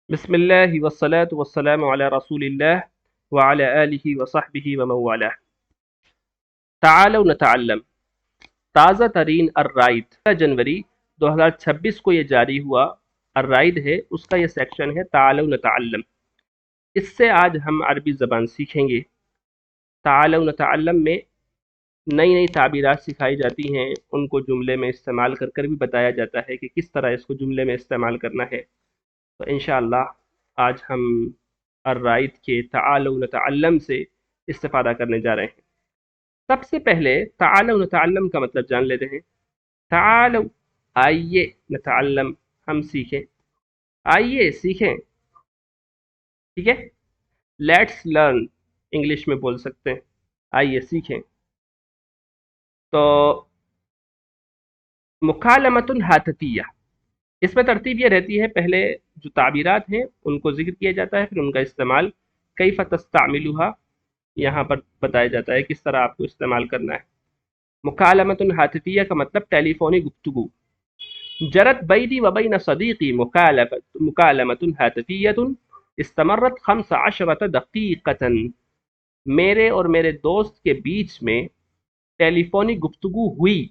بسم اللہ والصلاة والسلام علی رسول اللہ وعلی آلہ وصحبہ ومن والاه۔ تعالوا نتعلم، تازہ ترین الرائد، جنوری 2026 کو یہ جاری ہوا الرائد ہے، اس کا یہ سیکشن ہے تعالوا نتعلم۔ اس سے آج ہم عربی زبان سیکھیں گے۔ تعالوا نتعلم میں نئی نئی تعبیرات سکھائی جاتی ہیں، ان کو جملے میں استعمال کر کر بھی بتایا جاتا ہے کہ کس طرح اس کو جملے میں استعمال کرنا ہے۔ تو انشاءاللہ آج ہم الرائد کے تعالوا نتعلم سے استفادہ کرنے جا رہے ہیں۔ سب سے پہلے تعالوا نتعلم کا مطلب جان لیتے ہیں۔ تعالوا، آئیے، نتعلم، ہم سیکھیں، آئیے سیکھیں، ٹھیک ہے۔ لیٹس لرن انگلش میں بول سکتے ہیں، آئیے سیکھیں۔ تو مکالمۃ ہاتفیہ، اس میں ترتیب یہ رہتی ہے، پہلے جو تعبیرات ہیں ان کو ذکر کیا جاتا ہے، پھر ان کا استعمال کیف تستعملها یہاں پر بتایا جاتا ہے کس طرح آپ کو استعمال کرنا ہے۔ مکالمۃ ہاتفیہ کا مطلب ٹیلی فونی گفتگو۔ جرت بینی و بین صدیقی مکالمۃ ہاتفیۃ استمرت 15 دقیقۃ، میرے اور میرے دوست کے بیچ میں ٹیلی فونی گفتگو ہوئی۔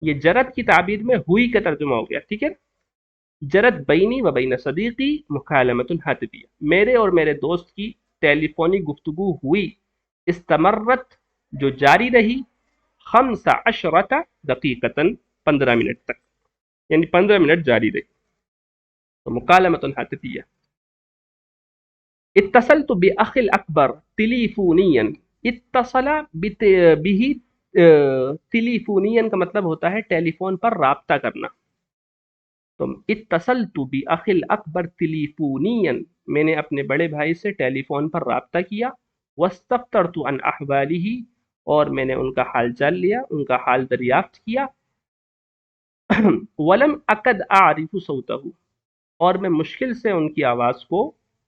یہ جرت کی تعبیر میں ہوئی کا ترجمہ ہو گیا، ٹھیک ہے۔ جرت بینی و بین صدیقی مکالمۃ ہاتفیہ، میرے اور میرے دوست کی ٹیلی فونی گفتگو ہوئی، استمرت جو جاری رہی، 15 دقیقتاً 15 منٹ تک، یعنی 15 منٹ جاری رہی۔ تو مکالمۃ ہاتفیہ۔ اتصلت بأخی الأکبر تلیفونیا، اتصل به تلیفونیا کا مطلب ہوتا ہے ٹیلی فون پر رابطہ کرنا۔ تو اتصلت بأخی الأکبر تلیفونیا، میں نے اپنے بڑے بھائی سے ٹیلی فون پر رابطہ کیا۔ واستفسرت عن احوالہ، اور میں نے ان کا حال چال لیا، ان کا حال دریافت کیا۔ ولم اکد اعرف صوتہ، اور میں مشکل سے ان کی آواز کو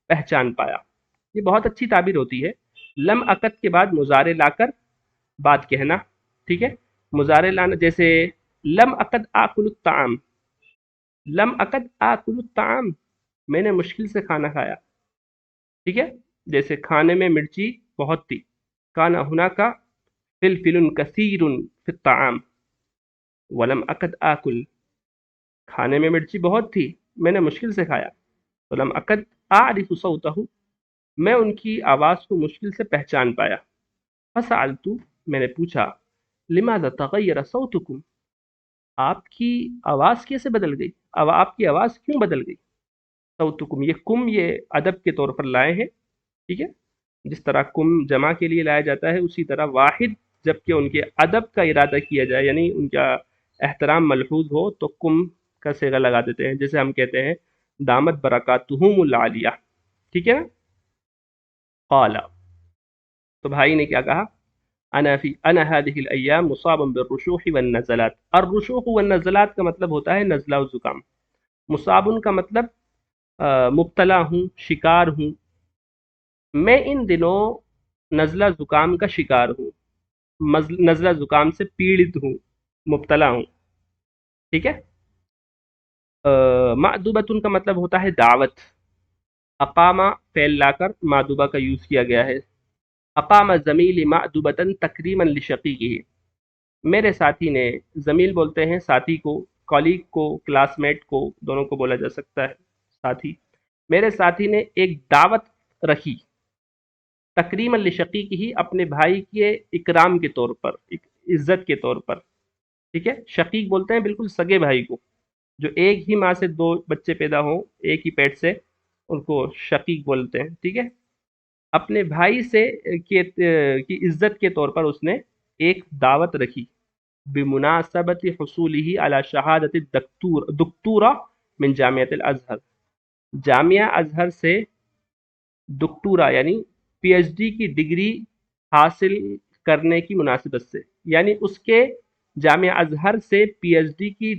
پہچان پایا۔ یہ بہت اچھی تعبیر ہوتی ہے، لم اکد کے بعد مضارع لا کر بات کہنا، ٹھیک ہے۔ مضارع لانا، جیسے لم اکد آکل الطعام، لم اکد آکل الطعام، میں نے مشکل سے کھانا کھایا، ٹھیک ہے۔ جیسے کھانے میں مرچی بہت تھی، کان ہناک فلفل کثیر فی الطعام، ولم اکد آکل، کھانے میں مرچی بہت تھی، میں نے مشکل سے کھایا۔ ولم اکد اعرف صوتہ، میں ان کی آواز کو مشکل سے پہچان پایا۔ فسألت، میں نے پوچھا، لماذا تغیر صوتکم، آپ کی آواز کیسے بدل گئی، اب آپ کی آواز کیوں بدل گئی۔ صوتکم، یہ کم یہ ادب کے طور پر لائے ہیں، ٹھیک ہے۔ جس طرح کم جمع کے لیے لایا جاتا ہے، اسی طرح واحد جب کہ ان کے ادب کا ارادہ کیا جائے، یعنی ان کا احترام ملحوظ ہو، تو کم کا صیغہ لگا دیتے ہیں، جیسے ہم کہتے ہیں دامت برکاتہم العالیہ، ٹھیک ہے نا۔ قال، تو بھائی نے کیا کہا، انا هذه الايام مصاب بالرشوح والنزلات۔ الرشوح والنزلات کا مطلب ہوتا ہے نزلہ و زکام۔ مصاب کا مطلب مبتلا ہوں، شکار ہوں۔ میں ان دنوں نزلہ زکام کا شکار ہوں، نزلہ زکام سے پیڑت ہوں، مبتلا ہوں، ٹھیک ہے۔ معدوبۃ کا مطلب ہوتا ہے دعوت۔ اقامہ فعل لا کر معدوبہ کا یوز کیا گیا ہے۔ اقام زمیلی معدوبۃ تکریما لشقیقہ، میرے ساتھی نے، زمیل بولتے ہیں ساتھی کو، کالیگ کو، کلاس میٹ کو، دونوں کو بولا جا سکتا ہے ساتھی۔ میرے ساتھی نے ایک دعوت رکھی، تکریما لشقیقہ، اپنے بھائی کے اکرام کے طور پر، عزت کے طور پر، ٹھیک ہے۔ شقیق بولتے ہیں بالکل سگے بھائی کو، جو ایک ہی ماں سے دو بچے پیدا ہوں، ایک ہی پیٹ سے، ان کو شقیق بولتے ہیں، ٹھیک ہے۔ اپنے بھائی سے کی عزت کے طور پر اس نے ایک دعوت رکھی، بمناسبت حصولہ علی شہادت دکتورہ من جامعۃ الازہر، جامعہ ازہر سے دکتورہ یعنی پی ایچ ڈی کی ڈگری حاصل کرنے کی مناسبت سے، یعنی اس کے جامعہ ازہر سے پی ایچ ڈی کی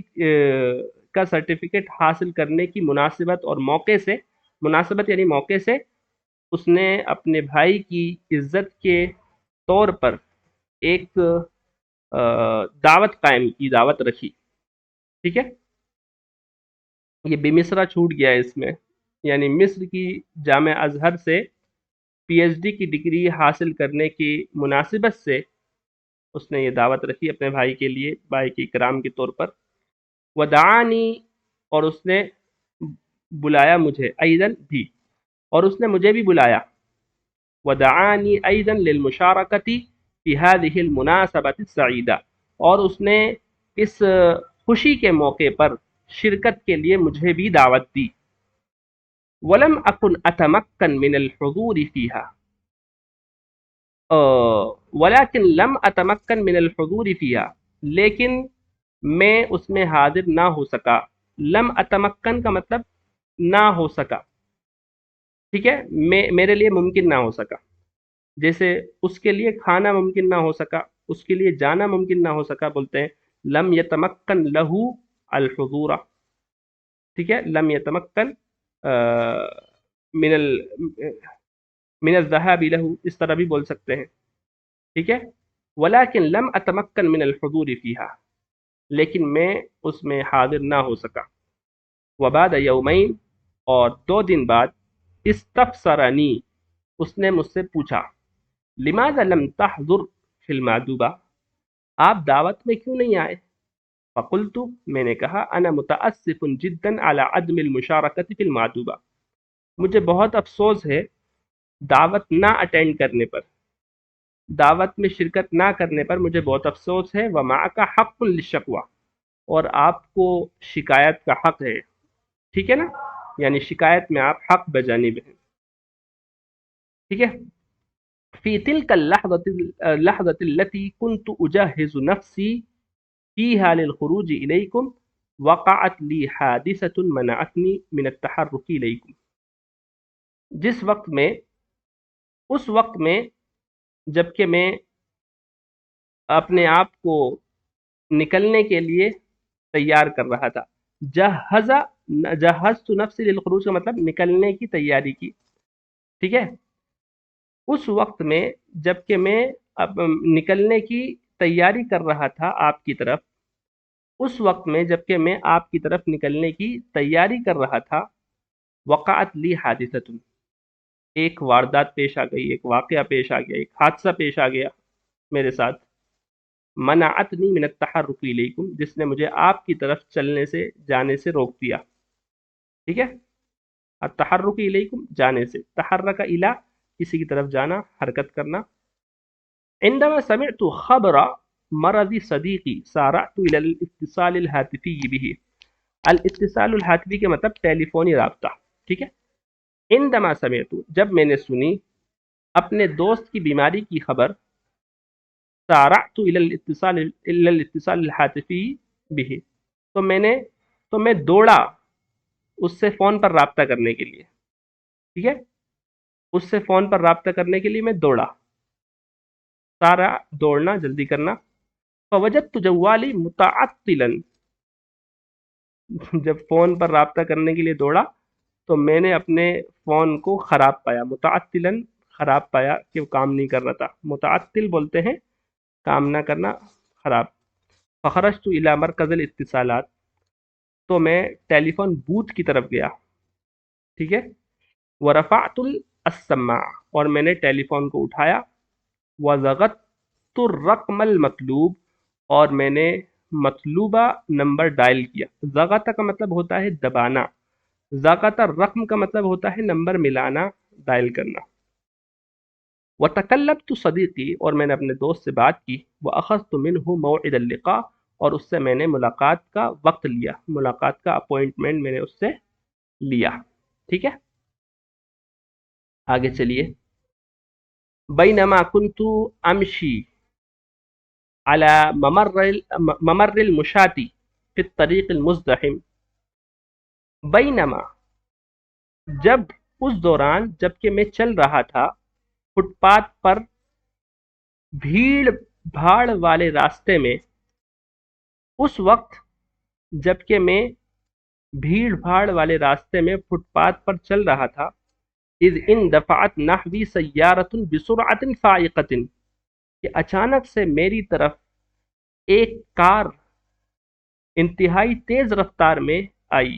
کا سرٹیفکیٹ حاصل کرنے کی مناسبت اور موقع سے، مناسبت یعنی موقع سے، اس نے اپنے بھائی کی عزت کے طور پر ایک دعوت قائم کی، دعوت رکھی، ٹھیک ہے۔ یہ بمصرہ چھوٹ گیا ہے اس میں، یعنی مصر کی جامع ازہر سے پی ایچ ڈی کی ڈگری حاصل کرنے کی مناسبت سے اس نے یہ دعوت رکھی اپنے بھائی کے لیے، بھائی کے اکرام کے طور پر. ودعانی، اور اس نے بلایا مجھے، ایضاً بھی، اور اس نے مجھے بھی بلایا. ودعانی ایضاً للمشارکتی فی هذه المناسبۃ السعیدہ، اور اس نے اس خوشی کے موقع پر شرکت کے لیے مجھے بھی دعوت دی. ولم اکن اتمکن من الحضور فیہا، ولیکن لم اتمکن من الحضور فیہا، لیکن میں اس میں حاضر نہ ہو سکا. لم اتمکن کا مطلب نہ ہو سکا، ٹھیک ہے، میرے لیے ممکن نہ ہو سکا. جیسے اس کے لیے کھانا ممکن نہ ہو سکا، اس کے لیے جانا ممکن نہ ہو سکا، بولتے ہیں لم یتمکن لہو الحضور. ٹھیک ہے، لم یتمکن من ال من الذهاب له، اس طرح بھی بول سکتے ہیں. ٹھیک ہے، ولیکن لم اتمکن من الحضور فیہا، لیکن میں اس میں حاضر نہ ہو سکا. وبعد یومین، اور 2 دن بعد، استفسرنی، اس نے مجھ سے پوچھا، لماذا لم تحضر فی المعدوبہ، آپ دعوت میں کیوں نہیں آئے؟ فقلت، میں نے کہا، انا متاسف جدا علی عدم المشارکۃ فی المعدوبہ، مجھے بہت افسوس ہے دعوت نہ اٹینڈ کرنے پر، دعوت میں شرکت نہ کرنے پر مجھے بہت افسوس ہے. ومعک حق للشکوہ، اور آپ کو شکایت کا حق ہے. ٹھیک ہے نا، یعنی شکایت میں آپ حق بجانب ہیں. ٹھیک ہے. فی تلک اللحظة التي كنت اجهز نفسی فیہا للخروج الیکم وقعت لی حادثة منعتنی من التحرک الیکم. جس وقت میں، اس وقت میں، جبکہ میں اپنے آپ کو نکلنے کے لیے تیار کر رہا تھا. جہزت نفسی للخروج کا مطلب نکلنے کی تیاری کی. ٹھیک ہے، اس وقت میں جبکہ میں اب نکلنے کی تیاری کر رہا تھا آپ کی طرف، اس وقت میں جبکہ میں آپ کی طرف نکلنے کی تیاری کر رہا تھا، وقعت لی حادثۃ، ایک واردات پیش آ گئی، ایک واقعہ پیش آ گیا، ایک حادثہ پیش آ گیا میرے ساتھ. منعتنی من التحرک الیکم، جس نے مجھے آپ کی طرف چلنے سے، جانے سے روک دیا. ٹھیک ہے، التحرک الیکم، جانے سے، تحرک الی، کسی کی طرف جانا، حرکت کرنا. عندما سمعت خبر مرض صدیقی سارعت الى الاتصال الهاتفی به. الاتصال الهاتفی کے مطلب ٹیلی فونی رابطہ. ٹھیک ہے، عندما سمعت، جب میں نے سنی، اپنے دوست کی بیماری کی خبر، سارعت الى الاتصال الهاتفی به، تو میں دوڑا اس سے فون پر رابطہ کرنے کے لیے. ٹھیک ہے، اس سے فون پر رابطہ کرنے کے لیے میں دوڑا. سارا، دوڑنا، جلدی کرنا. فوجدت جوالی متعطلا، جب فون پر رابطہ کرنے کے لیے دوڑا تو میں نے اپنے فون کو خراب پایا. متعطلا، خراب پایا کہ وہ کام نہیں کر رہا تھا. متعطل بولتے ہیں کام نہ کرنا، خراب. فخرجت الی مرکز الاتصالات، تو میں ٹیلی فون بوتھ کی طرف گیا. ٹھیک ہے، ورفعت السماع، اور میں نے ٹیلی فون کو اٹھایا. وضغطت الرقم المطلوب، اور میں نے مطلوبہ نمبر ڈائل کیا. ضغط کا مطلب ہوتا ہے دبانا، ضغط الرقم کا مطلب ہوتا ہے نمبر ملانا، ڈائل کرنا. وتکلمت صدیقی، اور میں نے اپنے دوست سے بات کی. واخذت منه موعد اللقاء، اور اس سے میں نے ملاقات کا وقت لیا، ملاقات کا اپوائنٹمنٹ میں نے اس سے لیا. ٹھیک ہے، آگے چلیے. بینما کنت امشی على ممر المشاة في الطريق المزدحم. بینما، جب، اس دوران، جبکہ میں چل رہا تھا فٹ پاتھ پر بھیڑ بھاڑ والے راستے میں. اس وقت جبکہ میں بھیڑ بھاڑ والے راستے میں فٹ پاتھ پر چل رہا تھا. اذ اندفعت نحوی سیارۃ بسرعۃ فائقۃ، کہ اچانک سے میری طرف ایک کار انتہائی تیز رفتار میں آئی.